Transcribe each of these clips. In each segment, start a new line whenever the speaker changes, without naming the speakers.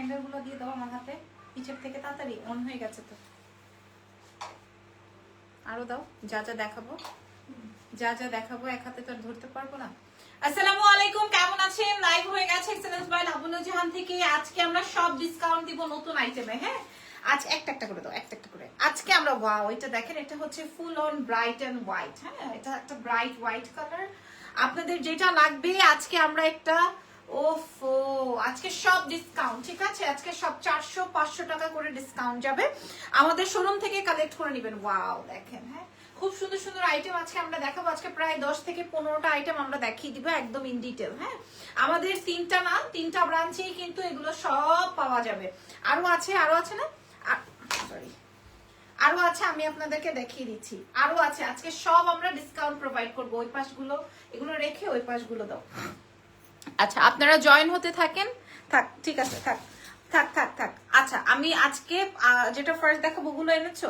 Hanger গুলো দিয়ে দাও আমার হাতে নিচের থেকে, তাড়াতাড়ি অন হয়ে গেছে তো। আরো দাও, যা যা দেখাবো এক হাতে তো আর ধরতে পারবো না। আসসালামু আলাইকুম, কেমন আছেন? লাইভ হয়ে গেছে এক্সেলেন্স বাই লাবণ্য জাহান থেকে। আজকে আমরা সব ডিসকাউন্ট দিব নতুন আইটেমে। হ্যাঁ, আজ একটা করে দাও, একটা করে। আজকে আমরা ওয়াও, এটা দেখেন, এটা হচ্ছে full on bright and white. হ্যাঁ, এটা একটা ব্রাইট হোয়াইট কালার। আপনাদের যেটা লাগবে আজকে আমরা একটা, ওফো, আজকে সব ডিসকাউন্ট, ঠিক আছে? আজকে সব 400-500 টাকা করে ডিসকাউন্ট যাবে। আমাদের শোরুম থেকে কালেক্ট করে নেবেন। ওয়াও দেখেন, হ্যাঁ খুব সুন্দর সুন্দর আইটেম আজকে আমরা দেখাবো। আজকে প্রায় 10 থেকে 15টা আইটেম আমরা দেখিয়ে দিব একদম ইন ডিটেল। হ্যাঁ, আমাদের তিনটা ব্রাঞ্চেই কিন্তু এগুলো সব পাওয়া যাবে। আরো আছে না, সরি, আরো আছে, আমি আপনাদেরকে দেখিয়ে দিচ্ছি। আরো আছে, আজকে সব আমরা ডিসকাউন্ট প্রোভাইড করবো। ওই পাশগুলো এগুলো রেখে ওই পাশগুলো দাও। আচ্ছা, আপনারা জয়েন হতে থাকেন। থাক, ঠিক আছে, থাক। আচ্ছা, আমি আজকে যেটা ফার্স্ট দেখাবো, ওগুলো এনেছো?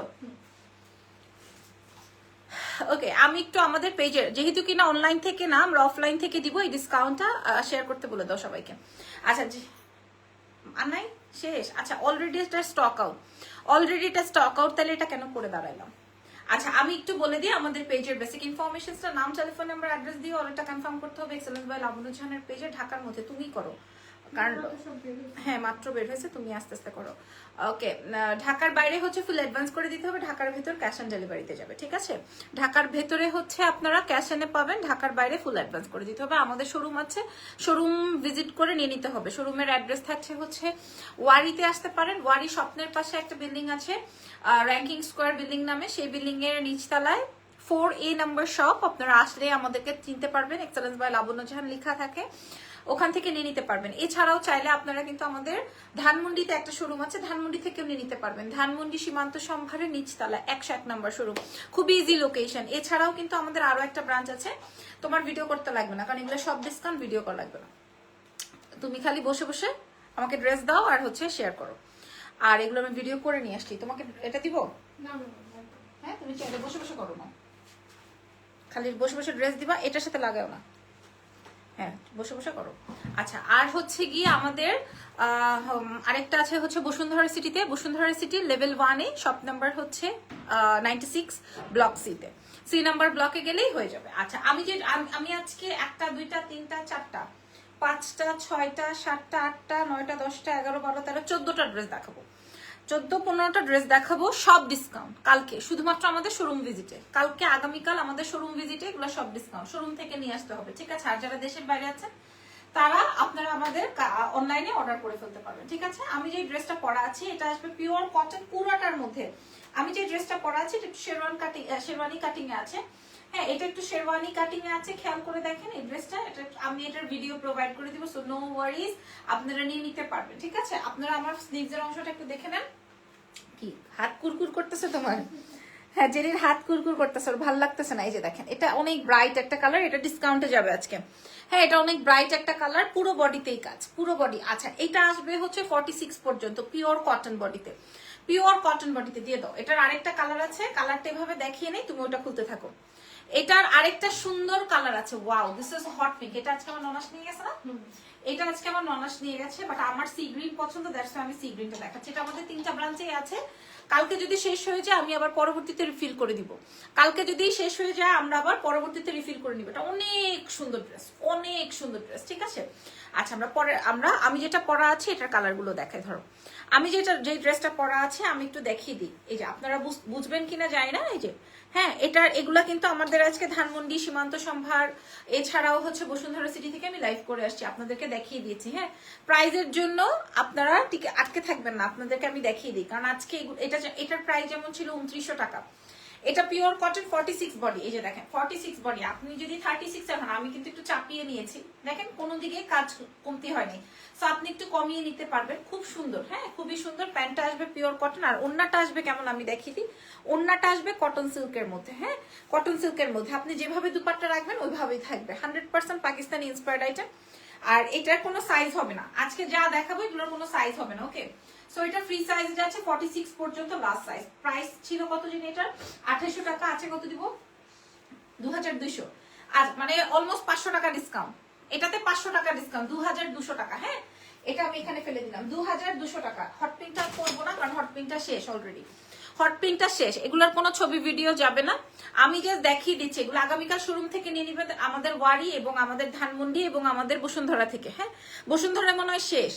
ওকে, আমি একটু আমাদের পেজের, যেহেতু কিনা অনলাইন থেকে না, আমরা অফলাইন থেকে দিব, এই ডিসকাউন্টটা শেয়ার করতে বলে দাও সবাইকে। আচ্ছা, আর নাই, শেষ? আচ্ছা, অলরেডি এটা স্টক আউট, তাহলে এটা কেন করে দাঁড়াইলাম? আচ্ছা, আমি একটু বলে দিই আমাদের পেজের বেসিক ইনফরমেশনসটা। নাম, টেলিফোন নাম্বার, অ্যাড্রেস দিয়ে অর্ডারটা কনফার্ম করতে হবে। এক্সেলেন্স বাই লাবণ্য জাহানের পেজে, ঢাকার মধ্যে। তুমি করো, কারণ হ্যাঁ মাত্র বের হয়েছে, তুমি আস্তে আস্তে করো। ওকে, ঢাকার বাইরে হচ্ছে ফুল অ্যাডভান্স করে দিতে হবে, ঢাকার ভেতর ক্যাশ অন ডেলিভারিতে যাবে, ঠিক আছে? ঢাকার ভেতরে হচ্ছে আপনারা ক্যাশ অনে পাবেন, ঢাকার বাইরে ফুল অ্যাডভান্স করে দিতে হবে। আমাদের শোরুম আছে, শোরুম ভিজিট করে নিয়ে নিতে হবে। শোরুমের অ্যাড্রেস থাকছে হচ্ছে ওয়ারিতে আসতে পারেন। ওয়ারি স্বপ্নের পাশে একটা বিল্ডিং আছে, র্যাঙ্কিং স্কোয়ার বিল্ডিং নামে, সেই বিল্ডিং এর নিচতলায় 4A নাম্বার শপ। আপনারা আসলে আমাদেরকে চিনতে পারবেন, এক্সেলেন্স বাই লাবণ্য জাহান লেখা থাকে, ওখান থেকে নিয়ে নিতে পারবেন। এছাড়াও চাইলে আপনারা কিন্তু আমাদের ধানমন্ডিতে একটা শোরুম আছে, ধানমন্ডি থেকেও নিয়ে নিতে পারবেন। ধানমন্ডি সীমান্ত সম্ভারের নিচতলা 101 নম্বর শোরুম, খুবই ইজি লোকেশন। এছাড়াও কিন্তু আমাদের আরো একটা ব্রাঞ্চ আছে। তোমার ভিডিও করতে লাগবে না, কারণ এগুলো সব ডিসকাউন্ট, ভিডিও করা লাগবে না। তুমি খালি বসে বসে আমাকে ড্রেস দাও আর হচ্ছে শেয়ার করো। আর এগুলো আমি ভিডিও করে নিয়ে আসছি, তোমাকে এটা দিব? হ্যাঁ, তুমি চাইলে বসে বসে করো না, খালি বসে বসে ড্রেস দিবা, এটার সাথে লাগাও না। হ্যাঁ, বসে বসে করো। আচ্ছা, আর হচ্ছে গিয়ে আমাদের আরেকটা আছে হচ্ছে বসুন্ধরা সিটিতে, বসুন্ধরা সিটি লেভেল 1-এ, শপ নাম্বার হচ্ছে 96 ব্লক সিতে, সি নাম্বার ব্লকে গেলেই হয়ে যাবে। আচ্ছা, আমি আজকে 1টা 2টা 3টা 4টা 5টা 6টা 7টা 8টা 9টা 10টা 11 12 13 14টা ড্রেস দেখাবো। 14-15টা ড্রেস দেখাবো, সব ডিসকাউন্ট। কালকে শুধুমাত্র আমাদের শোরুম ভিজিটে, কালকে আগামীকাল আমাদের শোরুম ভিজিটে এগুলো সব ডিসকাউন্ট, শোরুম থেকে নিয়ে আসতে হবে, ঠিক আছে? আর যারা দেশের বাইরে আছেন তারা আপনারা আমাদের অনলাইনে অর্ডার করে ফেলতে পারবেন, ঠিক আছে? আমি যে ড্রেসটা পরা আছি এটা আসবে পিওর কটন পুরাটার মধ্যে। আমি যে ড্রেসটা পরা আছি এটা শেরওয়ানি কাটিং এ আছে। হ্যাঁ, এটা একটু শেরওয়ানি কাটিং এ আছে, খেয়াল করে দেখেন এই ড্রেসটা। এটা আমি এটার ভিডিও প্রোভাইড করে দিব, সো নো ওয়ারিজ, আপনারা নিয়ে নিতে পারবেন, ঠিক আছে? আপনারা আমার স্লিভসের অংশটা একটু দেখে নেন। কি হাত কুরকুর করতেছে তোমার? হ্যাঁ, জেরির হাত কুরকুর করতেছে, ওর ভালো লাগতেছে না। এই যে দেখেন, এটা অনেক ব্রাইট একটা কালার, এটা ডিসকাউন্টে যাবে আজকে। হ্যাঁ, এটা অনেক ব্রাইট একটা কালার, পুরো বডিতেই কাজ, পুরো বডি। আচ্ছা, এটা আসবে হচ্ছে 46 পর্যন্ত, পিওর কটন বডিতে, পিওর কটন বডিতে দিয়ে দাও। এটার আরেকটা কালার আছে, কালারটা এভাবে দেখিয়ে নেই, তুমি ওটা খুলতে থাকো। এটার আরেকটা সুন্দর কালার আছে, wow, this is hot pink. এটা আজকে আমার ননাস নিয়ে গেছে না, এটা আজকে আমার ননাস নিয়ে গেছে, বাট আমার সি গ্রিন পছন্দ, দ্যাটস আমি সি গ্রিনটা দেখাচ্ছি। এটা আমাদের 3টা ব্রাঞ্চেই আছে। কালকে যদি শেষ হয়ে যায় আমি আবার পরবর্তীতে রিফিল করে দিব। কালকে যদি শেষ হয়ে যায় আমরা আবার পরবর্তীতে রিফিল করে নিব। এটা অনেক সুন্দর ড্রেস, অনেক সুন্দর ড্রেস, ঠিক আছে? আচ্ছা, আমি যেটা পরা আছে এটার কালারগুলো দেখাই। ধরো আমি যে ড্রেসটা পরা আছে আমি একটু দেখিয়ে দিই, এই যে আপনারা বুঝবেন কিনা জানি না। এই যে হ্যাঁ, এগুলা কিন্তু আমাদের আজকে ধানমন্ডি সীমান্ত সম্ভার, এছাড়াও হচ্ছে বসুন্ধরা সিটি থেকে আমি লাইভ করে আসছি, আপনাদেরকে দেখিয়ে দিয়েছি। হ্যাঁ, প্রাইজের জন্য আপনারা আটকে থাকবেন না, আপনাদেরকে আমি দেখিয়ে দিই, কারণ আজকে এটার প্রাইস যেমন ছিল 2900 টাকা। এটা পিওর কটন 46 বডি, এই যে দেখেন 46 বডি। আপনি যদি 36 এখন, আমি কিন্তু একটু চাপিয়ে নিয়েছি, দেখেন কোনো দিকে কাজ কমতি হয়নি, সো আপনি একটু কমিয়ে নিতে পারবেন। খুব সুন্দর, হ্যাঁ খুবই সুন্দর। প্যান্টটা আসবে পিওর কটন, আর ওন্নাটা আসবে কেমন আমি দেখিয়ে দিই। ওন্নাটা আসবে কটন সিল্কের মধ্যে, হ্যাঁ কটন সিল্কের মধ্যে। আপনি যেভাবে দুপাট্টা রাখবেন ওইভাবেই থাকবে, 100% পাকিস্তানি ইন্সপায়ার্ড আইটেম। আর এটার কোনো সাইজ হবে না, আজকে যা দেখাবো এগুলোর কোনো সাইজ হবে না, ওকে? সো এটা ফ্রি সাইজ যাচ্ছে 46 পর্যন্ত লাস্ট সাইজ। প্রাইস ছিল কত জানি এটার? 2800 টাকা, আছে কত দিব? 2200। আজ মানে অলমোস্ট 500 টাকা ডিসকাউন্ট, এটাতে 500 টাকা ডিসকাউন্ট, 2200 টাকা। হ্যাঁ, এটা আমি এখানে ফেলে দিলাম 2200 টাকা। হট পিঙ্কটা করবো না, কারণ হট পিঙ্কটা শেষ অলরেডি। হট পিঙ্কটা শেষ, এগুলোর কোনো ছবি ভিডিও যাবে না, আমি জাস্ট দেখিয়ে দিচ্ছি। এগুলো আগামীকাল শোরুম থেকে নিয়ে নিবে আমাদের ওয়ারি এবং আমাদের ধানমন্ডি এবং আমাদের বসুন্ধরা থেকে। হ্যাঁ, বসুন্ধরা মনে হয় শেষ,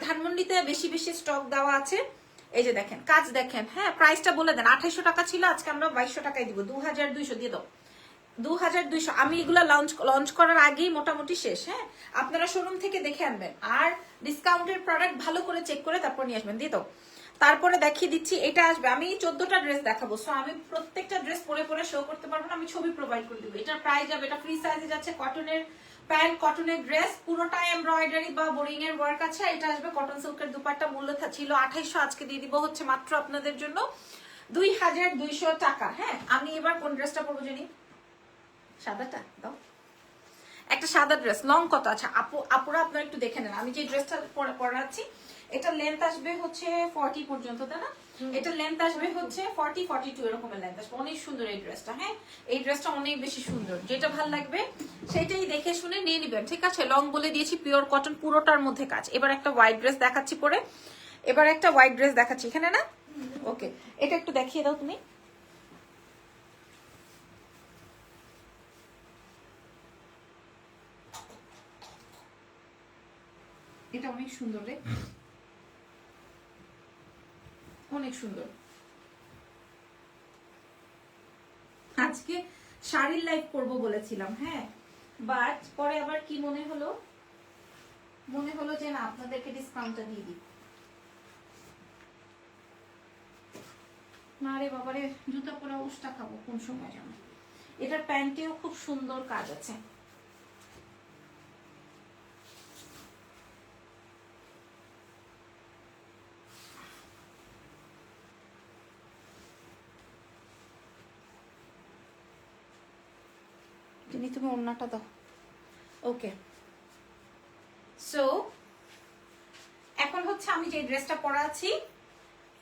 ধানমন্ডিতে বেশি বেশি স্টক দেওয়া আছে। এই যে দেখেন কাজ দেখেন। হ্যাঁ, প্রাইসটা বলে দেন, 2800 টাকা ছিল, আজকে আমরা 2200 টাকায় দিব, 2200 দিয়ে দাও, 2200। আমি এগুলো লঞ্চ করার আগেই মোটামুটি শেষ। হ্যাঁ, আপনারা শোরুম থেকে দেখে আনবেন, আর ডিসকাউন্টের প্রোডাক্ট ভালো করে চেক করে তারপর নিয়ে আসবেন। দিয়ে দাও। তারপরে দেখিয়ে দিচ্ছি, এটা আসবে, আমি 14টা ড্রেস দেখাবো, সো আমি প্রত্যেকটা ড্রেস পরে পরে শো করতে পারবো না, আমি ছবি প্রোভাইড করে দিব। এটার প্রাইস যাবে, এটা ফ্রি সাইজে যাচ্ছে, কটনের প্যান্ট, কটনের ড্রেস, পুরোটা এমব্রয়ডারি বা বোরিং এর ওয়ার্ক আছে। এটা আসবে কটন সিল্কের দুপাট্টা, মূল্য ছিল 2800, আজকে দিয়ে দিব হচ্ছে মাত্র আপনাদের জন্য 2200 টাকা। হ্যাঁ, আমি এবার কোন ড্রেসটা পরবো জানি, সাদাটা দাও, একটা সাদা ড্রেস। লং কত? আচ্ছা আপুরা আপনারা একটু দেখে নেন, আমি যে ড্রেসটা পরাচ্ছি এটা লেন্থ আসবে হচ্ছে 40 পর্যন্ত, তাই না? এটা লেন্থ আসবে হচ্ছে 40 42 এরকমের লেন্থ আসবে। অনেক সুন্দর এই ড্রেসটা। হ্যাঁ, এই ড্রেসটা অনেক বেশি সুন্দর, যেটা ভালো লাগবে সেটাই দেখে শুনে নিয়ে নিবেন, ঠিক আছে? লং বলে দিয়েছি, পিওর কটন, পুরোটার মধ্যে কাজ। এবার একটা হোয়াইট ড্রেস দেখাচ্ছি পরে, এবার একটা হোয়াইট ড্রেস দেখাচ্ছি এখানে না। ওকে, এটা একটু দেখিয়ে দাও তুমি। এটা অনেক সুন্দর রে, অনেক সুন্দর। আজকে শাড়ির লাইভ করব বলেছিলাম, হ্যাঁ, বাট পরে আবার কি মনে হলো যে না, আপনাদেরকে ডিসকাউন্টটা দিয়ে দিই। না রে বাবারে, জুতা পরে উষ্টা খাবো কোন সময় জানো। এটার প্যান্টেও খুব সুন্দর কাজ আছে। তুমি ওড়নাটা দাও। ওকে, সো এখন হচ্ছে আমি যে ড্রেসটা পরা আছি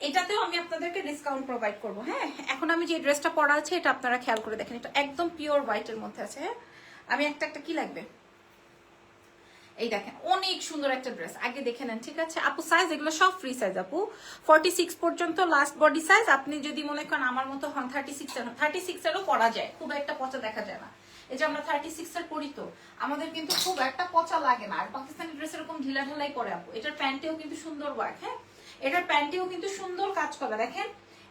এটাতেও আমি আপনাদেরকে ডিসকাউন্ট প্রোভাইড করব। হ্যাঁ, এখন আমি যে ড্রেসটা পরা আছে এটা আপনারা খেয়াল করে দেখেন, এটা একদম পিওর হোয়াইটের মধ্যে আছে। হ্যাঁ, আমি একটা কি লাগবে, এই দেখেন অনেক সুন্দর একটা ড্রেস, আগে দেখে নেন, ঠিক আছে আপু? সাইজ এগুলো সব ফ্রি সাইজ আপু, 46 পর্যন্ত লাস্ট বডি সাইজ। আপনি যদি মনে করেন আমার মতো হন 36 এরও পরা যায়, খুব একটা পচা দেখা যায় না। এই যে আমরা 36 এর পরি তো আমাদের কিন্তু খুব একটা পচা লাগে না। আর পাকিস্তানি ড্রেস এরকম ঢিলা ঢালাই করে আপু। এটার প্যান্টেও কিন্তু সুন্দর ওয়ার্ক। হ্যাঁ, এটার প্যান্টেও কিন্তু সুন্দর কাজ করা, দেখেন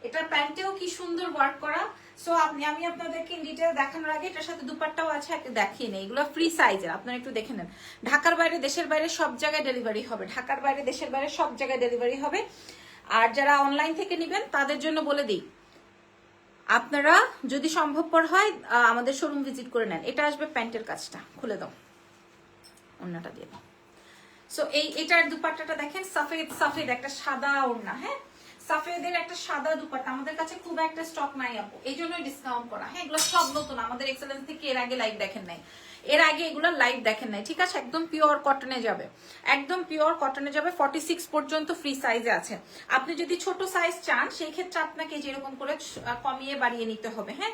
এটার প্যান্টেও কি সুন্দর ওয়ার্ক করা। সো আমি আপনাদেরকে ডিটেইল দেখানোর আগে এটার সাথে দুপাট্টাও আছে, দেখিয়ে নেই। এগুলো ফ্রি সাইজের, আপনারা একটু দেখে নেন। ঢাকার বাইরে দেশের বাইরে সব জায়গায় ডেলিভারি হবে, ঢাকার বাইরে দেশের বাইরে সব জায়গায় ডেলিভারি হবে। আর যারা অনলাইন থেকে নেবেন তাদের জন্য বলে দিই, আপনারা যদি সম্ভবপর হয় আমাদের শোরুম ভিজিট করে নেন। এটা আসবে প্যান্টের কাজটা, খুলে দাও, ওড়নাটা দিয়ে দাও। সো এটার দুপাট্টাটা দেখেন, সাফেদ একটা সাদা ওড়না। হ্যাঁ, সাফেদের একটা সাদা দুপাট্টা, আমাদের কাছে খুব একটা স্টক নাই আপু, এই জন্যই ডিসকাউন্ট করা। হ্যাঁ, এগুলো সব নতুন, আমাদের এক্সেলেন্স থেকে এর আগে লাইভ দেখেন নাই, এর আগে এগুলো লাইভ দেখেন নাই, ঠিক আছে? একদম পিওর কটনে যাবে, একদম পিওর কটনে যাবে। 46 পর্যন্ত ফ্রি সাইজে আছে। আপনি যদি ছোট সাইজ চান সেই ক্ষেত্রে আপনাকে যেরকম করে কমিয়ে বাড়িয়ে নিতে হবে। হ্যাঁ,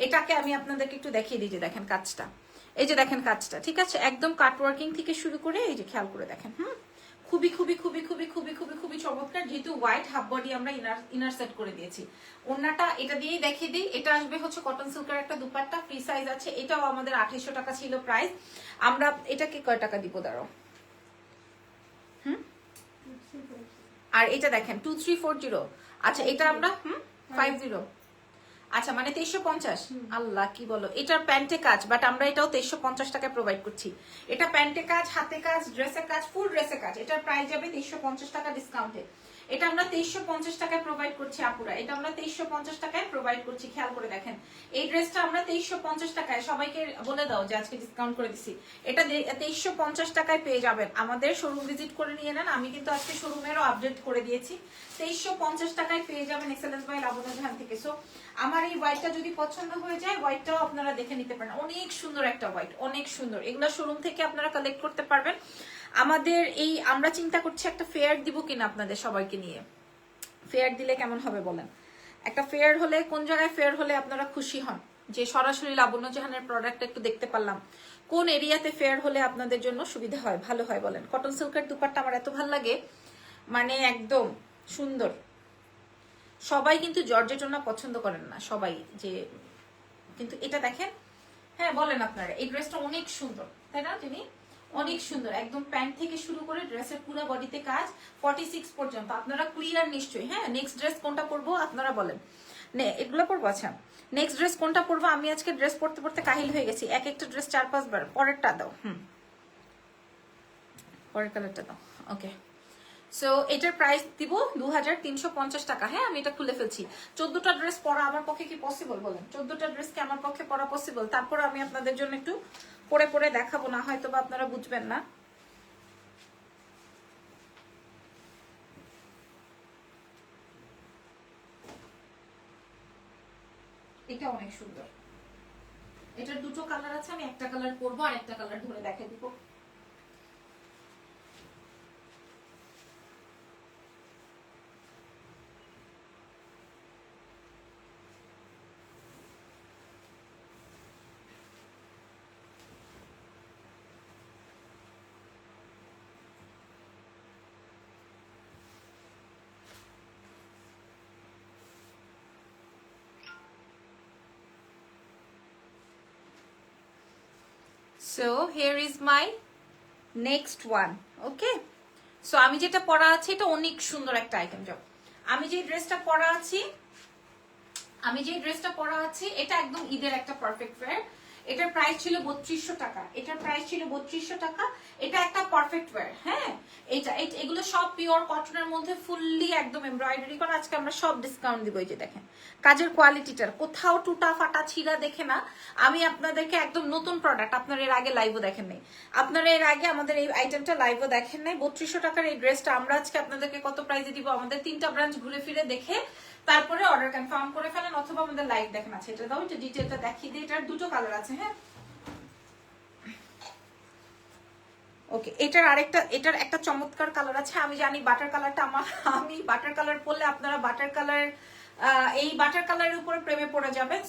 এটাকে আমি আপনাদেরকে একটু দেখিয়ে দিই, যে দেখেন কাজটা, এই যে দেখেন কাজটা, ঠিক আছে? একদম কাট ওয়ার্কিং থেকে শুরু করে এই যে খেয়াল করে দেখেন। খুবই খুবই খুবই খুবই খুবই খুবই খুবই চমৎকার। যেহেতু হোয়াইট হাফ বডি আমরা ইনার সেট করে দিয়েছি। ওড়নাটা এটা দিয়েই দেখিয়ে দিই, এটা আসবে হচ্ছে কটন সিল্কের একটা দুপাট্টা, ফ্রি সাইজ আছে। এটাও আমাদের 2800 টাকা ছিল প্রাইস। আমরা এটাকে কয় টাকা দিব দাঁড়াও। আর এটা দেখেন 2340। আচ্ছা, এটা আমরা 50। আচ্ছা, মানে 2350। আল্লাহ, কি বলো, এটার প্যান্টে কাজ, বাট আমরা এটাও 2350 টাকায় প্রোভাইড করছি। এটা প্যান্টে কাজ, হাতে কাজ, ড্রেসে কাজ, ফুল ড্রেসে কাজ। এটার প্রাইস যাবে 2350 টাকা ডিসকাউন্টে। এটা আমরা 2350 টাকায় প্রোভাইড করছি আপুরা, এটা আমরা 2350 টাকায় প্রোভাইড করছি। খেয়াল করে দেখেন, এই ড্রেসটা আমরা 2350 টাকায়, সবাইকে বলে দাও যে আজকে ডিসকাউন্ট করে দিছি। এটা 2350 টাকায় পেয়ে যাবেন। আমাদের শোরুম ভিজিট করে নিয়ে নেন, আমি কিন্তু আজকে শোরুমেরও আপডেট করে দিয়েছি। 2350 টাকায় পেয়ে যাবেন এক্সেলেন্স বাই লাবণ্য জাহান থেকে। সো আমার এই হোয়াইটটা যদি পছন্দ হয়ে যায়, হোয়াইটটাও আপনারা দেখে নিতে পারেন, অনেক সুন্দর একটা হোয়াইট, অনেক সুন্দর। এগুলো শোরুম থেকে আপনারা কালেক্ট করতে পারবেন। আমাদের এই আমরা চিন্তা করছি একটা ফেয়ার দিব কিনা আপনাদের সবাইকে নিয়ে। ফেয়ার দিলে কেমন হবে বলেন? একটা ফেয়ার হলে, কোন জায়গায় ফেয়ার হলে আপনারা খুশি হন, যে সরাসরি লাবণ্য জাহানের প্রোডাক্ট একটু দেখতে পারলাম, কোন এরিয়াতে ফেয়ার হলে আপনাদের জন্য সুবিধা হয়, ভালো হয় বলেন? কটন সিল্কের দুপাট্টা আমার এত ভালো লাগে, মানে একদম সুন্দর। সবাই কিন্তু জর্জেটনা পছন্দ করেন না সবাই, যে কিন্তু এটা দেখেন, হ্যাঁ বলেন আপনারা, এই ড্রেসটা অনেক সুন্দর তাই না? তিনি অনেক সুন্দর, একদম প্যান্ট থেকে শুরু করে ড্রেসের পুরো বডিতে কাজ, 46 পর্যন্ত। আপনারা ক্লিয়ার নিশ্চয়ই? হ্যাঁ, নেক্সট ড্রেস কোনটা পরবো আপনারা বলেন? এগুলো পরবো। আচ্ছা, নেক্সট ড্রেস কোনটা পরবো? আমি আজকে ড্রেস পরতে পরতে কাহিল হয়ে গেছি, এক একটা ড্রেস 4-5 বার। পরেরটা দাও, পরের কালারটা দাও। ওকে, সো এটার প্রাইস দিব 2350 টাকা। হ্যাঁ, আমি এটা খুলে ফেলছি। 14টা ড্রেস পরা আমার পক্ষে কি পসিবল বলেন? 14টা ড্রেস কি আমার পক্ষে পরা পসিবল? তারপর আমি আপনাদের জন্য একটু পরে পরে দেখাবো, না হয়তো বা আপনারা বুঝবেন না। এটা অনেক সুন্দর, এটার দুটো কালার আছে, আমি একটা কালার পরবো আর একটা কালার ধরে দেখাই দিব। So here is my next one. Okay, so আমি যেটা পরা আছি এটা অনেক সুন্দর একটা আইটেম। যাও, আমি যে ড্রেসটা পরা আছি এটা একদম ঈদের একটা পারফেক্ট ওয়্যার। এটার প্রাইস ছিল 3200 টাকা। এটার প্রাইস ছিল 3200 টাকা। এটা একটা পারফেক্ট ওয়্যার। হ্যাঁ, এগুলো সব পিওর কটনের মধ্যে ফুললি একদম এমব্রয়ডারি করা। আজকে আমরা সব ডিসকাউন্ট দিব। এই যে দেখেন কাজের কোয়ালিটিটার কোথাও টুটা ফাটা ছিঁড়া দেখে না। আমি আপনাদেরকে একদম নতুন প্রোডাক্ট, আপনারা এর আগে লাইভও দেখেন নাই, আপনারা এর আগে আমাদের এই আইটেমটা লাইভও দেখেন নাই। 3200 টাকার এই ড্রেসটা আমরা আজকে আপনাদেরকে কত প্রাইসে দিব? আমাদের 3টা ব্রাঞ্চ ঘুরে ফিরে দেখে তারপরে অর্ডার কনফার্ম করে ফেলেন, অথবা আমাদের লাইভ দেখেন। আছে এটা দাও, এটা ডিটেইলটা দেখিয়ে দিই। এটার দুটো কালার আছে। হ্যাঁ, ওকে, এটার একটা চমৎকার কালার আছে। আমি জানি বাটার কালারটা আমি বাটার কালার পরলে আপনারা এই বাটার কালারের উপরে প্রেমে পড়ে যাবেন।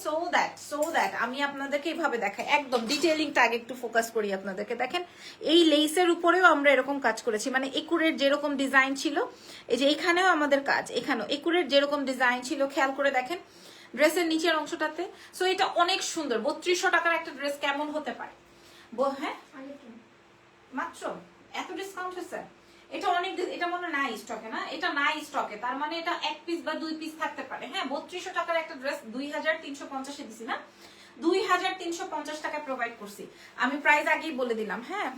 সো দ্যাট আমি আপনাদেরকে এইভাবে দেখাই, একদম ডিটেইলিংটা আগে একটু ফোকাস করি আপনাদেরকে। দেখেন এই লেসের উপরেও আমরা এরকম কাজ করেছি, মানে একুরের যেরকম ডিজাইন ছিল, এই যে এখানেও আমাদের কাজ, এখানেও একুরের যেরকম ডিজাইন ছিল, খেয়াল করে দেখেন ড্রেসের নিচের অংশটাতে। সো এটা অনেক সুন্দর। 3200 টাকার একটা ড্রেস কেমন হতে পারে? হ্যাঁ, মাত্র এত ডিসকাউন্ট হয়েছে। এটা অনেক, এটা মনে নাই স্টকে, না এটা নাই স্টকে, তার মানে এটা 1 পিস বা 2 পিস থাকতে পারে। হ্যাঁ, 3200 টাকার একটা ড্রেস 2350 এ দিছি না, 2350 টাকা প্রোভাইড করছি। আমি প্রাইস আগেই বলে দিলাম। হ্যাঁ,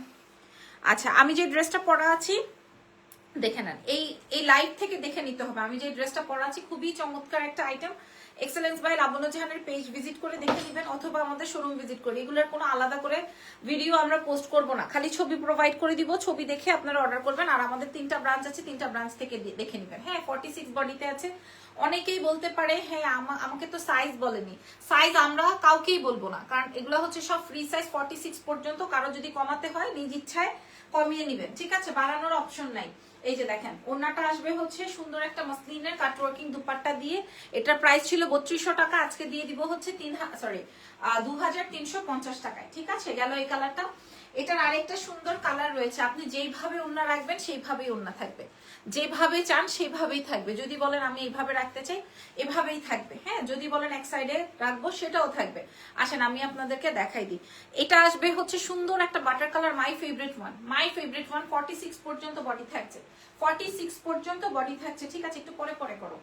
আচ্ছা, আমি যে ড্রেসটা পরা আছি দেখে নেন, এই লাইভ থেকে দেখে নিতে হবে। আমি যে ড্রেসটা পরা আছি খুবই চমৎকার একটা আইটেম। এক্সেলেন্স বাই লাবণ্য জাহানের পেজ ভিজিট করে দেখে নেবেন, অথবা আমাদের শোরুম ভিজিট করে। এগুলোর কোনো আলাদা করে ভিডিও আমরা পোস্ট করব না, খালি ছবি প্রোভাইড করে দিব। ছবি দেখে আপনারা অর্ডার করবেন। আর আমাদের 3টা ব্রাঞ্চ আছে, 3টা ব্রাঞ্চ থেকে দেখে নেবেন। হ্যাঁ, 46 বডিতে আছে। অনেকেই বলতে পারে হ্যাঁ আমাকে তো সাইজ বলেনি। সাইজ আমরা কাউকেই বলবো না, কারণ এগুলো হচ্ছে সব ফ্রি সাইজ 46 পর্যন্ত। কারো যদি কমাতে হয় নিজ ইচ্ছায় কমিয়ে নেবেন, ঠিক আছে, বাড়ানোর অপশন নাই। এই যে দেখেন ওড়নাটা আসবে হচ্ছে সুন্দর একটা মসলিনের কাটওয়ার্কিং দুপাট্টা দিয়ে। এটার প্রাইস ছিল 3200 টাকা, আজকে দিয়ে দিব হচ্ছে 2350 টাকায়। ঠিক আছে, গেল এই কালারটা। এটার আরেকটা সুন্দর কালার রয়েছে, আপনি যেইভাবে ওড়না রাখবেন সেইভাবেই ওড়না থাকবে, যেভাবে চান সেইভাবেই থাকবে। যদি বলেন আমি এইভাবে রাখতে চাই, এভাবেই থাকবে। হ্যাঁ, যদি বলেন এক সাইডে রাখবো, সেটাও থাকবে। আসেন আমি আপনাদেরকে দেখাই দিই। এটা আসবে হচ্ছে সুন্দর একটা butter colour, my favourite one. 46 পর্যন্ত বডি থাকছে, 46 পর্যন্ত বডি থাকছে। ঠিক আছে, একটু পরে পরে করো।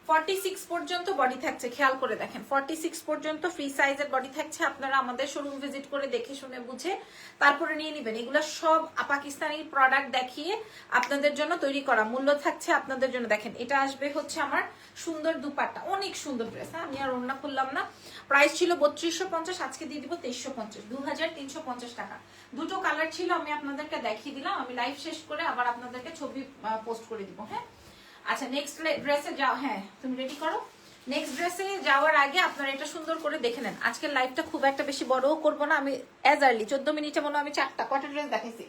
46 পর্যন্ত বডি থাকছে, খেয়াল করে দেখেন 46 পর্যন্ত ফ্রি সাইজের বডি থাকছে। আপনারা আমাদের শোরুম ভিজিট করে দেখে শুনে বুঝে তারপরে নিয়ে নেবেন। এগুলো সব পাকিস্তানি প্রোডাক্ট দেখিয়ে আপনাদের জন্য তৈরি করা। মূল্য থাকছে আপনাদের জন্য। দেখেন এটা আসবে হচ্ছে আমার সুন্দর দুপাট্টা, অনেক সুন্দর ড্রেস। হ্যাঁ, আমি আর ওড়না খুললাম না। প্রাইস ছিল 3250, আজকে দিয়ে দিব 2350, 2350 টাকা। দুটো কালার ছিল, আমি আপনাদেরকে দেখিয়ে দিলাম। আমি লাইভ শেষ করে আবার আপনাদেরকে ছবি পোস্ট করে দিব। হ্যাঁ, আচ্ছা, নেক্সট ড্রেসে যাও। হ্যাঁ, তুমি রেডি করো। নেক্সট ড্রেসে যাওয়ার আগে আপনারা এটা সুন্দর করে দেখে নেন। আজকের লাইভটা খুব একটা বেশি বড়ও করবো না। আমি অ্যাজ আর্লি 14 মিনিটে মনে আমি 4টা কটা ড্রেস দেখাইছি,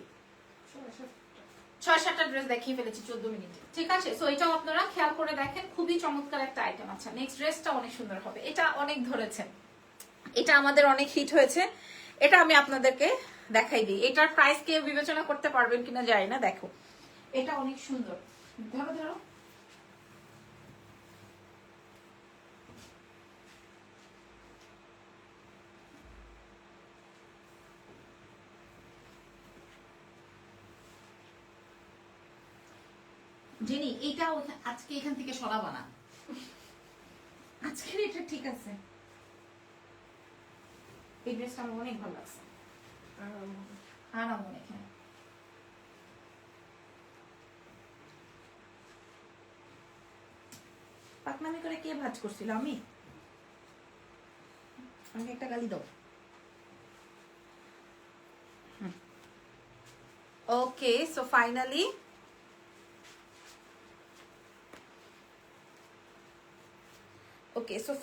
6-7টা ড্রেস দেখিয়ে ফেলেছি 14 মিনিটে। ঠিক আছে, সো এটাও আপনারা খেয়াল করে দেখেন, খুবই চমৎকার একটা আইটেম। আচ্ছা, নেক্সট ড্রেসটা অনেক সুন্দর হবে। এটা অনেক ধরেছে, এটা আমাদের অনেক হিট হয়েছে। এটা আমি আপনাদেরকে দেখাই দিই, এটার প্রাইস কেউ বিবেচনা করতে পারবেন কিনা জানি না। দেখো এটা অনেক সুন্দর, ধরো ধরো, জেনি এটা আজকে এখান থেকে সরাবা না, আজকের এটা ঠিক আছে। এই ড্রেসটা আমার অনেক ভালো লাগছে, আরাম অনেক। হ্যাঁ পাকনামি করে কে ভাজ করছিল? আমি আমাকে একটা গালি দাও। ওকে সো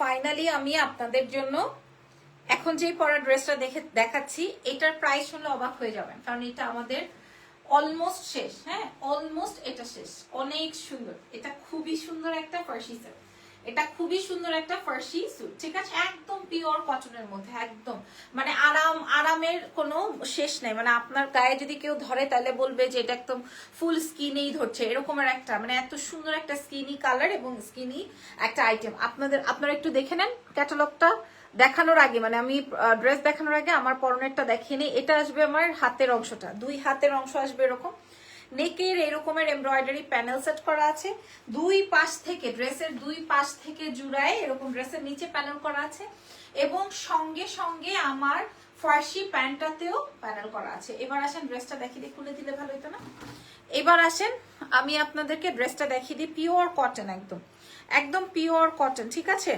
ফাইনালি আমি আপনাদের জন্য এখন যে পরা ড্রেসটা দেখাচ্ছি, এটার প্রাইস শুনলে অবাক হয়ে যাবেন, কারণ এটা আমাদের অলমোস্ট শেষ। হ্যাঁ অলমোস্ট এটা শেষ। অনেক সুন্দর, এটা খুবই সুন্দর একটা ফার্সি সেট, এটা খুবই সুন্দর একটা ফার্সি স্যুট, ঠিক আছে? একদম পিওর কটনের মধ্যে, একদম মানে আরামের কোনো শেষ নেই। মানে আপনার গায়ে যদি কেউ ধরে তাহলে বলবে যে এটা একদম ফুল স্কিনেই ধরছে, এরকমের একটা মানে এত সুন্দর একটা স্কিনি কালার এবং স্কিনি একটা আইটেম। আপনারা একটু দেখে নেন ক্যাটালগটা দেখানোর আগে, মানে আমি ড্রেস দেখানোর আগে আমার পরনেরটা দেখিয়ে নিই। এটা আসবে আমার হাতের অংশটা, 2 হাতের অংশ আসবে এরকম, নেকের এরকমের এমব্রয়ডারি প্যানেল সেট করা আছে, দুই পাশ থেকে ড্রেসের দুই পাশ থেকে জুড়ায় এরকম ড্রেসের নিচে প্যানেল করা আছে, এবং সঙ্গে সঙ্গে আমার ফার্সি প্যান্টটাতেও প্যানেল করা আছে। এবার আসেন ড্রেসটা দেখিয়ে দিই, খুলে দিলে ভালো হতো না? এবার আসেন আমি আপনাদেরকে ড্রেসটা দেখিয়ে দিই, পিওর কটন, একদম একদম পিওর কটন, ঠিক আছে?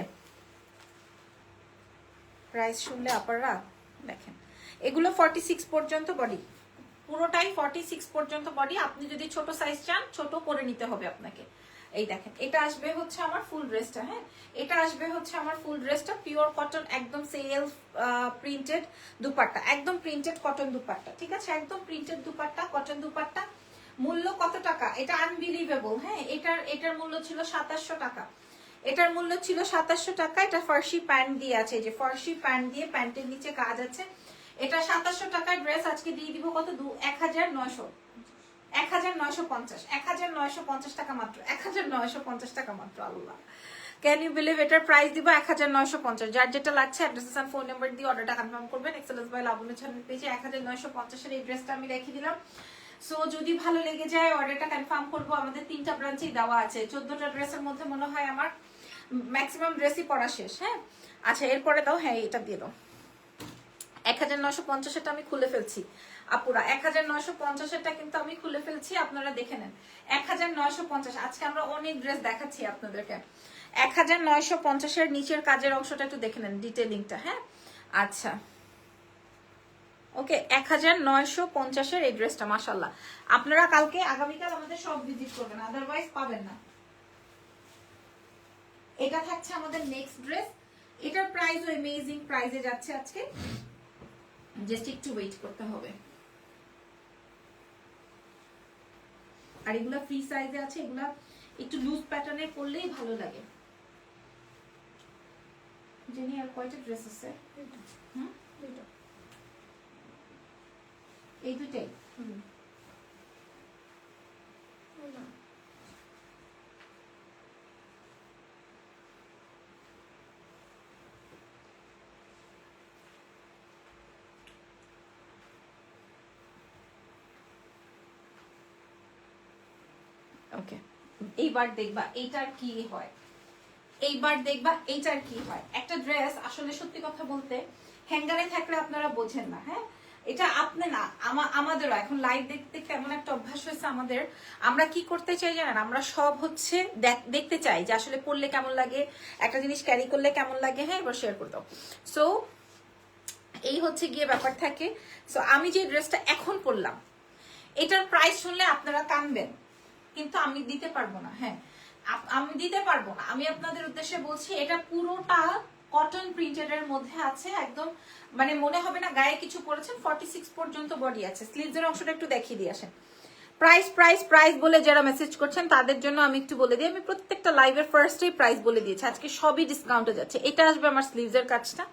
প্রাইস শুনলে আপনারা দেখেন, এগুলো 46 পর্যন্ত বডি, পুরোটাই 46 পর্যন্ত বডি। আপনি যদি ছোট সাইজ চান ছোট করে নিতে হবে আপনাকে। এই দেখেন এটা আসবে হচ্ছে আমার ফুল ড্রেসটা। হ্যাঁ এটা আসবে হচ্ছে আমার ফুল ড্রেসটা, পিওর কটন, একদম সেলফ প্রিন্টেড দুপাট্টা, একদম প্রিন্টেড কটন দুপাট্টা, ঠিক আছে? একদম প্রিন্টেড দুপাট্টা, কটন দুপাট্টা। মূল্য কত টাকা? এটা আনবিলিভেবল। হ্যাঁ এটার মূল্য ছিল 2700 টাকা, এটার মূল্য ছিল 2700 টাকা। এটা ফার্সি প্যান্ট দিয়ে আছে, যে ফার্সি প্যান্ট দিয়ে, প্যান্টের নিচে কাজ আছে। এটা 2700 টাকার ড্রেস আজকে দিয়ে দিব কত? 1950 টাকা মাত্র, 1950 টাকা মাত্র। আল্লাহ, ক্যান ইউ বিলিভ? এটার প্রাইস দিব 1950। যার যেটা লাগছে অ্যাড্রেস আর ফোন নাম্বার দিয়ে অর্ডারটা কনফার্ম করবেন। এক্সেলেন্স বাই লাবণ্য চ্যানেল পেজে 1950 এর এই ড্রেসটা আমি রেখে দিলাম। সো যদি ভালো লেগে যায় অর্ডারটা কনফার্ম করবো। আমাদের 3টা ব্রাঞ্চেই দেওয়া আছে, 14টা ড্রেসের মধ্যে মনে হয় আমার ম্যাক্সিমাম ড্রেসই পরা শেষ। হ্যাঁ আচ্ছা এরপরে দাও, হ্যাঁ এটা দিয়ে দাও। 1950 এটা আমি খুলে ফেলছি আপুরা, 1950 এটা কিন্তু আমি খুলে ফেলছি, আপনারা দেখে নেন। 1950, আজকে আমরা অনেক ড্রেস দেখাচ্ছি আপনাদেরকে। 1950 এর নিচের কাজের অংশটা একটু দেখে নেন, ডিটেইলিংটা। হ্যাঁ আচ্ছা ওকে, 1950 এর এই ড্রেসটা মাশাআল্লাহ। আপনারা কালকে আগামীকাল আমাদের সব ভিজিট করবেন, আদারওয়াইজ পাবেন না। এটা থাকছে আমাদের নেক্সট ড্রেস। এটার প্রাইসও অ্যামেজিং প্রাইসে যাচ্ছে আজকে, জাস্ট একটু ওয়েট করতে হবে। আর এগুলা ফ্রি সাইজে আছে, এগুলা একটু লুজ প্যাটার্নে করলেই ভালো লাগে। জেনি আর কয়টা ড্রেস আছে? এই দুটাই। ওকে এইবার দেখবা এইটার কি হয়, এইবার দেখবা এইটার কি হয়। একটা ড্রেস আসলে সত্যি কথা বলতে হ্যাঙ্গারে থাকলে আপনারা বোঝেন না। হ্যাঁ এটা আপনি না, আমাদেরও এখন লাইভ দেখতে কেমন একটা অভ্যাস হয়েছে আমাদের। আমরা কি করতে চাই জানেন? আমরা সব হচ্ছে দেখতে চাই যে আসলে পরলে কেমন লাগে, একটা জিনিস ক্যারি করলে কেমন লাগে। হ্যাঁ এবার শেয়ার করে দাও। সো এই হচ্ছে গিয়ে ব্যাপার থাকে। সো আমি যে ড্রেসটা এখন পরলাম এটার প্রাইস শুনলে আপনারা কানবেন, কিন্তু আমি দিতে পারবো না। হ্যাঁ আমি দিতে পারবো না, আমি আপনাদের উদ্দেশ্যে বলছি। এটা পুরোটা কটন প্রিন্টেড এর মধ্যে আছে, একদম মানে মনে হবে না গায়ে কিছু পরেছেন। 46 পর্যন্ত বডি আছে। স্লিভস এর অংশটা একটু দেখিয়ে দিয়ে আসেন। প্রাইস প্রাইস প্রাইস বলে যারা মেসেজ করছেন তাদের জন্য আমি একটু বলে দিই, আমি প্রত্যেকটা লাইভের ফার্স্টেই প্রাইস বলে দিয়েছি। আজকে সবই ডিসকাউন্টে যাচ্ছে। এটা আসবে আমার স্লিভস এর কাজটা,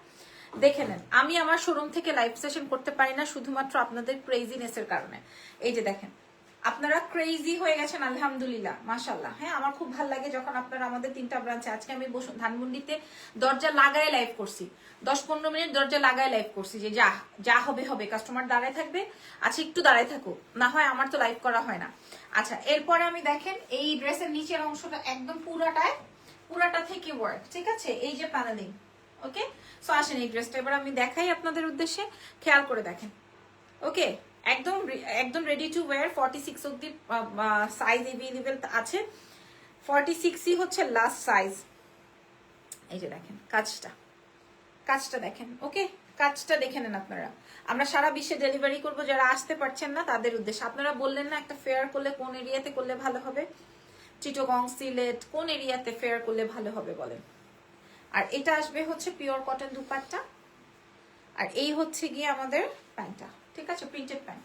দেখে নেন, আমি আমার শোরুম থেকে লাইভ সেশন করতে পারি না শুধুমাত্র আপনাদের ক্রেজিনেসের কারণে। এই যে দেখেন, আপনারা ক্রেজি হয়ে গেছেন আলহামদুলিল্লাহ, মাশাল্লাহ। হ্যাঁ, আমার খুব ভালো লাগে যখন আপনারা আমাদের 3টা ব্রাঞ্চে, আজকে আমি ধানমন্ডিতে দরজা লাগায় লাইভ করছি, 10-15 মিনিট দরজা লাগায় লাইভ করছি, যে যা যা হবে হবে, কাস্টমার দাঁড়ায় থাকবে, আচ্ছা একটু দাঁড়ায় থাকুক, না হয় আমার তো লাইভ করা হয় না। আচ্ছা, এরপরে আমি দেখেন এই ড্রেসের নিচের অংশটা একদম পুরাটা থেকে ওয়ার্ক, ঠিক আছে, এই যে প্যানেলিং। ওকে, সো আসেন এই ড্রেসটা এবার আমি দেখাই আপনাদের উদ্দেশ্যে, খেয়াল করে দেখেন। ওকে, একদম একদম রেডি টু ওয়্যার, 46 অব্দি সাইজ এভেলেবেল আছে, 46ই হচ্ছে লাস্ট সাইজ। এই যে দেখেন কাজটা দেখেন। ওকে, কাজটা দেখে নেন আপনারা। আমরা সারা বিশ্বে ডেলিভারি করব, যারা আসতে পারছেন না তাদের উদ্দেশ্যে। আপনারা বললেন না একটা ফেয়ার করলে কোন এরিয়াতে করলে ভালো হবে, চিটাগং, সিলেট, কোন এরিয়াতে ফেয়ার করলে ভালো হবে বলেন। আর এটা আসবে হচ্ছে পিওর কটন দুপাট্টা, আর এই হচ্ছে গিয়ে আমাদের প্যান্টটা, ঠিক আছে, প্রিন্টেড প্যান্ট।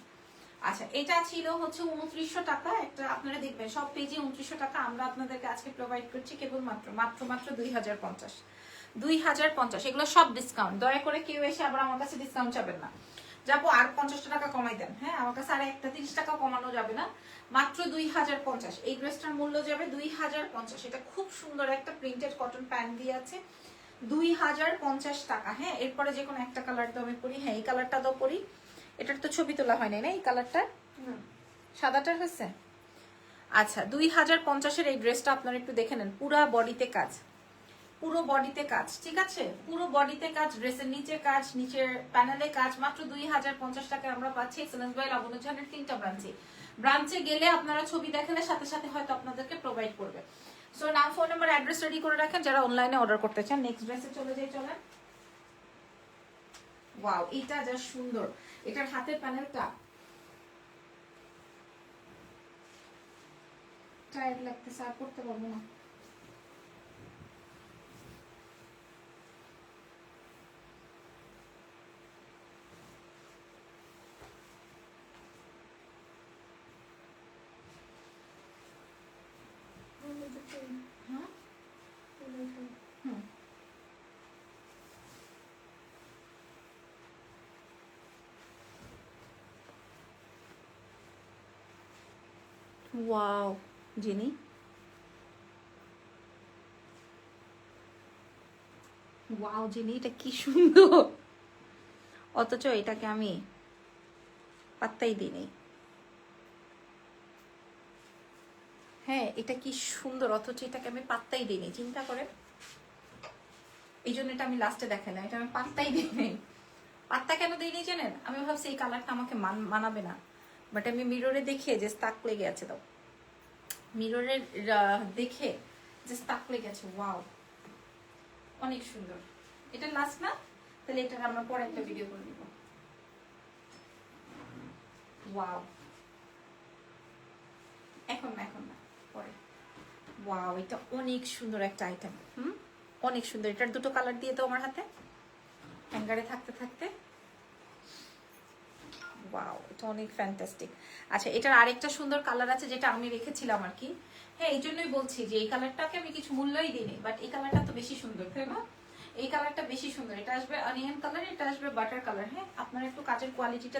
আচ্ছা, এটা ছিল হচ্ছে 2900 টাকা, একটা আপনারা দেখবেন সব পেজে 2900 টাকা, আমরা আপনাদেরকে আজকে প্রোভাইড করছি কেবলমাত্র মাত্র 2050। এগুলো সব ডিসকাউন্ট, দয়া করে কেউ এসে আবার আমার কাছে ডিসকাউন্ট চাবেন না, যাবো আর 50 টাকা কমাই দেন। হ্যাঁ, আমার কাছে আর একটা 30 টাকা কমানো যাবে না, মাত্র 2050। এই ড্রেসটার মূল্য যাবে 2050। এটা খুব সুন্দর একটা প্রিন্টেড কটন প্যান্ট দিয়ে আছে, 2050 টাকা। হ্যাঁ, এরপরে যে কোনো একটা কালার তো আমি পরি, হ্যাঁ এই কালারটা তো পরি, এটার তো ছবি তোলা হয় নাই না, এই কালারটা সাদাটার হয়েছে। আচ্ছা, 2050-এর এই ড্রেসটা আপনারা একটু দেখে নেন, পুরো বডিতে কাজ, ঠিক আছে, পুরো বডিতে কাজ, ড্রেসের নিচে কাজ, নিচের প্যানেলে কাজ, মাত্র 2050 টাকায় আমরা পাচ্ছি এক্সেলেন্স বাই লাবণ্যজানের 3টা ব্রাঞ্চে গেলে আপনারা ছবি দেখালে সাথে সাথে হয়তো আপনাদেরকে প্রোভাইড করবে। সো নাম, ফোন নাম্বার, অ্যাড্রেস রেডি করে রাখেন যারা অনলাইনে অর্ডার করতে চান। নেক্সট ড্রেসে চলে যাই, চলেন। ওয়াও, এটা যা সুন্দর, এটার হাতের প্যানেলটা টায়ার্ড লাগতেছে, আর করতে পারবো না। হ্যাঁ, হুম, ওয়াও জিনি, ওয়াও জিনি, এটা কি সুন্দর, অথচ এটাকে আমি পাত্তাই দিই। হ্যাঁ, এটা কি সুন্দর, অথচ এটাকে আমি পাত্তাই দিইনি, চিন্তা করে। এই জন্য এটা আমি লাস্টে দেখালাম, এটা আমি পাত্তাই দিইনি। পাত্তা কেন দিইনি জানেন? আমি ভাবছি এই কালারটা আমাকে মানাবে না, বাট আমি মিররে দেখে যে স্টাক লেগে আছে, দাও মিররে দেখে যে স্টাক লেগে আছে। ওয়াও, অনেক সুন্দর। এটা লাস্ট না, তাহলে এটা আমরা পরে একটা ভিডিও করে দিব। ওয়াও, এখন না পরে। ওয়াও, এটা অনেক সুন্দর একটা আইটেম, অনেক সুন্দর। এটার দুটো কালার দিয়ে তো আমার হাতে হ্যাঙ্গারে থাকতে। ওয়াও, এটা অনেক ফ্যান্টাস্টিক। আচ্ছা, এটার আরেকটা সুন্দর কালার আছে যেটা আমি রেখেছিলাম আর কি। হ্যাঁ, এই জন্যই বলছি যে এই কালারটাকে আমি কিছু মূল্যই দিইনি, বাট এই কালারটা তো বেশি সুন্দর, তাই না? এই কালারটা বেশি সুন্দর। এটা আসবে অনিয়ন কালার, এটা আসবে বাটার কালার। হ্যাঁ, আপনারা একটু কাজের কোয়ালিটিটা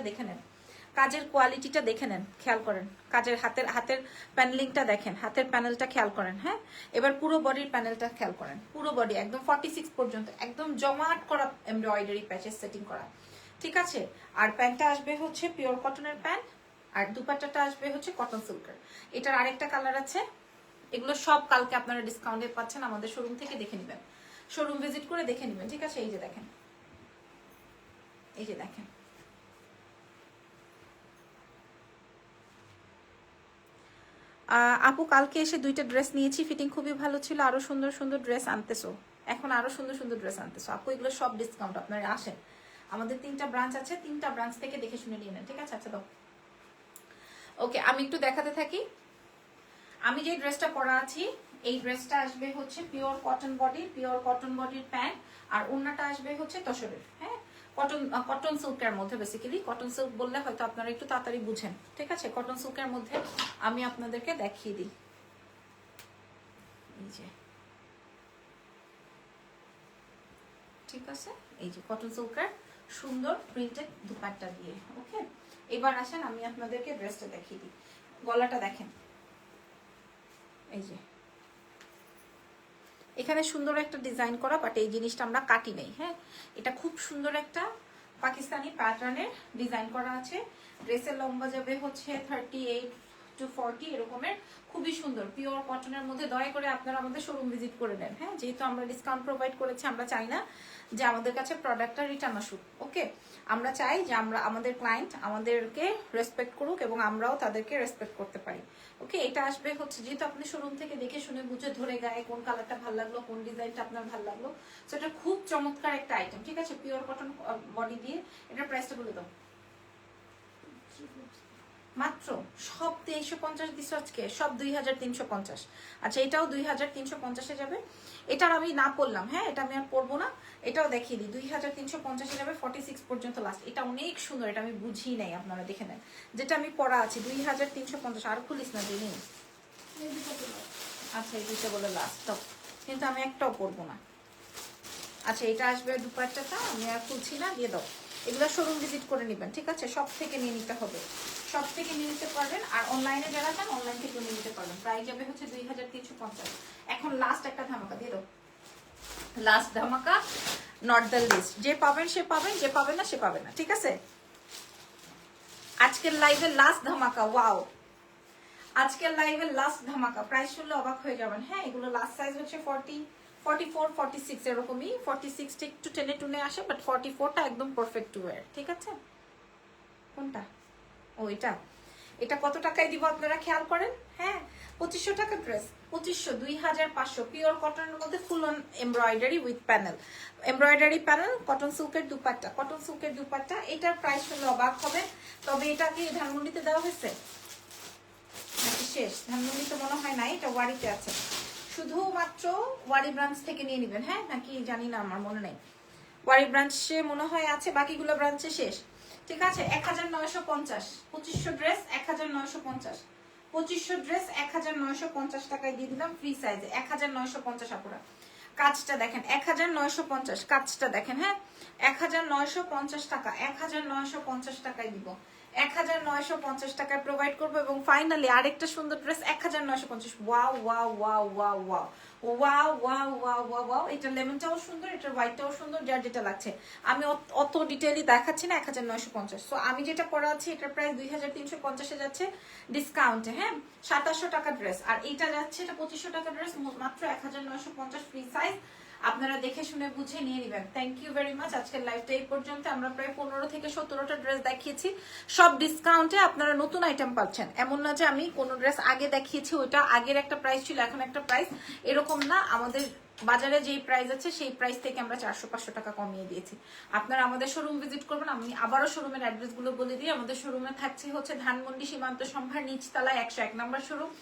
দেখে নেন, খেয়াল করেন। কাজের হাতের প্যানেলিংটা দেখেন, হাতের প্যানেলটা খেয়াল করেন। হ্যাঁ, এবার পুরো বডির প্যানেলটা খেয়াল করেন, পুরো বডি একদম 46 পর্যন্ত একদম জমাট করা এমব্রয়ডারি প্যাচেস সেটিং করা, ঠিক আছে। আর প্যান্টটা আসবে হচ্ছে পিওর কটনের প্যান্ট, আর দুপাট্টাটা আসবে হচ্ছে কটন সিল্কের। এটার আরেকটা কালার আছে। এগুলো সব কালকে আপনারা ডিসকাউন্টে পাচ্ছেন, আমাদের শোরুম থেকে দেখে নেবেন, শোরুম ভিজিট করে দেখে নেবেন, ঠিক আছে। এই যে দেখেন, আপু কালকে এসে 2টা ড্রেস নিয়েছি, ফিটিং খুবই ভালো ছিল, আরো সুন্দর সুন্দর ড্রেস আনতেছো, এখন আরো সুন্দর সুন্দর ড্রেস আনতেছো আপু। এগুলো সব ডিসকাউন্ট, আপনারা আসেন, আমাদের 3টা ব্রাঞ্চ আছে, 3টা ব্রাঞ্চ থেকে দেখে শুনে নিয়ে নেন, ঠিক আছে। আচ্ছা দাও, ওকে, আমি একটু দেখাতে থাকি। আমি যে ড্রেসটা পরা আছি, এই ড্রেসটা আসবে হচ্ছে পিওর কটন বডির প্যান্ট, আর ওড়নাটা আসবে হচ্ছে তসরের। হ্যাঁ, কটন সিল্কের মধ্যে, বেসিক্যালি কটন সিল্ক বললে হয়তো আপনারা একটু তাড়াতাড়ি বুঝেন, ঠিক আছে। কটন সিল্কের মধ্যে আমি আপনাদেরকে দেখিয়ে দিই, এই যে, ঠিক আছে, এই যে কটন সিল্কের সুন্দর প্রিন্টেড দুপাট্টা দিয়ে। ওকে, এবার আসেন আমি আপনাদেরকে ড্রেসটা দেখিয়ে দিই। গলাটা দেখেন, এই যে এখানে সুন্দর একটা ডিজাইন করা, বাট এই জিনিসটা আমরা কাটি নেই। হ্যাঁ, এটা খুব সুন্দর একটা পাকিস্তানি প্যাটার্নের ডিজাইন করা আছে। ড্রেসের লম্বা যাবে হচ্ছে 38 to 40 এরকমের, খুবই সুন্দর পিওর কটনের মধ্যে। দয়া করে আপনারা আমাদের শোরুম ভিজিট করে নেন। হ্যাঁ, যেহেতু আমরা ডিসকাউন্ট প্রোভাইড করেছি, আমরা চাই না যে আমাদের কাছে প্রোডাক্টটা রিটার্ন আসুক। ওকে, আমরা চাই যে আমরা আমাদের ক্লায়েন্ট আমাদেরকে রেসপেক্ট করুক এবং আমরাও তাদেরকে রেসপেক্ট করতে পারি। ওকে, এটা আসবে হচ্ছে যেহেতু আপনি শোরুম থেকে দেখে শুনে বুঝে ধরে গায়ে কোন কালারটা ভালো লাগলো, কোন ডিজাইনটা আপনার ভালো লাগলো। সো এটা খুব চমৎকার একটা আইটেম। ঠিক আছে, পিওর কটন বডি দিয়ে। এটার প্রাইসটা বলে দাও। মাত্র সব 2350 দিস আজকে, সব 2350। আচ্ছা, এটাও 2350-এ যাবে। এটার আমি না পড়লাম, হ্যাঁ এটা আমি আর পরবো না। এটাও দেখিয়ে দিই, 2350-এ যাবে, 46 পর্যন্ত লাস্ট। এটা অনেক সুন্দর, এটা আমি বুঝি নাই, আপনারা দেখে নেন। যেটা আমি পরা আছে 2350। আর খুলিস না দিনই। আচ্ছা, এই দুইটা বলে লাস্ট তো, কিন্তু আমি একটাও পরবো না। আচ্ছা, এটা আসবে দুপাট্টাটা, আমি আর খুলছি না, দিয়ে দাও। এগুলো শোরুম ভিজিট করে নেবেন। ঠিক আছে, সব থেকে নিয়ে নিতে হবে, সব থেকে নিয়ে নিতে পারবেন। আর অনলাইনে যারা চান অনলাইন থেকে নিয়ে নিতে পারবেন। প্রাইস যাবে হচ্ছে 2350। এখন লাস্ট একটা ধামাকা দিয়ে দাও, লাস্ট ধামাকা, নট দ্য লিস্ট। যে পাবেন সে পাবেন, যে পাবেন না সে পাবে না। ঠিক আছে, আজকের লাইভের লাস্ট ধামাকা। ওয়াও, আজকের লাইভের লাস্ট ধামাকা। প্রাইস শুনলে অবাক হয়ে যাবেন। হ্যাঁ, এগুলো লাস্ট সাইজ হচ্ছে 40, 44, 46 এরকমই। 46টা একটু টেনে টুনে আসে, বাট 44টা একদম পারফেক্ট টু ওয়্যার। ঠিক আছে, কোনটা? ও এটা। এটা কত টাকায় দিব আপনারা খেয়াল করেন। হ্যাঁ, 2500 টাকা ড্রেস। 2500, 2500 পিওর কটনের মধ্যে full on embroidery with panel, embroidery panel, cotton সিল্কের দুপাট্টা, কটন সিল্কের দুপাট্টা। এটার প্রাইস শুনলে অবাক হবে। তবে এটা কি ধানমন্ডিতে দেওয়া হয়েছে নাকি শেষ? ধানমন্ডিতে মনে হয় নাই, এটা ওয়ারিতে আছে। শুধুমাত্র ওয়ারি ব্রাঞ্চ থেকে নিয়ে নেবেন। হ্যাঁ, নাকি জানি না, আমার মনে নেই। ওয়ারি ব্রাঞ্চে মনে হয় আছে, বাকিগুলো ব্রাঞ্চে শেষ। ঠিক আছে, 1950। 2500 ড্রেস 1950। 2500 ড্রেস 1950 টাকায় দিয়ে দিলাম ফ্রি সাইজে। 1950 আপুরা। কাজটা দেখেন, 1950 কাজটা দেখেন। হ্যাঁ, 1950 টাকা, 1950 টাকায় দিব। 1950 টাকায় প্রোভাইড করবো। এবং ফাইনালি আরেকটা সুন্দর dress 1950। Wow wow wow wow wow wow wow wow wow wow. এটা লেমনটাও সুন্দর, এটার হোয়াইটটাও সুন্দর, যার যেটা লাগছে। আমি অত ডিটেইলি দেখাচ্ছি না। 1950। সো আমি যেটা করা আছে এটার প্রাইস 2350-এ যাচ্ছে ডিসকাউন্টে। হ্যাঁ, 2700 টাকা ড্রেস। আর এইটা যাচ্ছে, এটা 2500 টাকা ড্রেস, মাত্র 1950 ফ্রি সাইজ। আপনারা দেখে শুনে বুঝে নিয়ে নেবেন। Thank you very much. আজকের লাইভটা এই পর্যন্ত। আমরা প্রায় 15 থেকে 17টা ড্রেস দেখিয়েছি, সব ডিসকাউন্টে। আপনারা নতুন আইটেম পাচ্ছেন, এমন না যে আমি কোনো ড্রেস আগে দেখিয়েছি ওইটা আগের একটা প্রাইস ছিল এখন একটা প্রাইস, এরকম না। আমাদের বাজারে যেই প্রাইস আছে সেই প্রাইস থেকে আমরা 400-500 টাকা কমিয়ে দিয়েছি। আপনারা আমাদের শোরুম ভিজিট করবেন। আমি আবারও শোরুমের অ্যাড্রেস গুলো বলে দিই। আমাদের শোরুমে থাকছে হচ্ছে ধানমন্ডি সীমান্ত সম্ভার নিচতলায় 101 নম্বর শোরুম।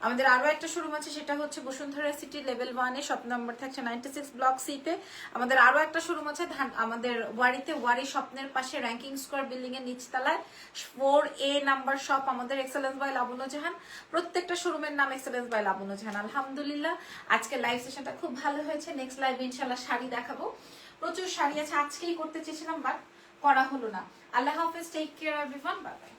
আমাদের আরো একটা শোরুম আছে, সেটা হচ্ছে বসুন্ধরা সিটি লেভেল 1-এ, শপ নাম্বার থাকছে 96 ব্লক সিতে। আমাদের আরো একটা শোরুম আছে আমাদের ওয়ারিতে, ওয়ারি স্বপ্নের পাশে র্যাঙ্কিং স্কোয়ার বিল্ডিং এর নিচতলায় 4A নাম্বার শপ আমাদের, এক্সেলেন্স বাই লাবণ্য জাহান। প্রত্যেকটা শোরুমের নাম এক্সেলেন্স বাই লাবণ্য জাহান। আলহামদুলিল্লাহ, আজকে লাইভ সেশনটা খুব ভালো হয়েছে। নেক্সট লাইভে ইনশাআল্লাহ শাড়ি দেখাবো, প্রচুর শাড়ি আছে। আজকেই করতে চেয়েছিলাম বাট করা হলো না। আল্লাহ হাফেজ, take care everyone, bye by.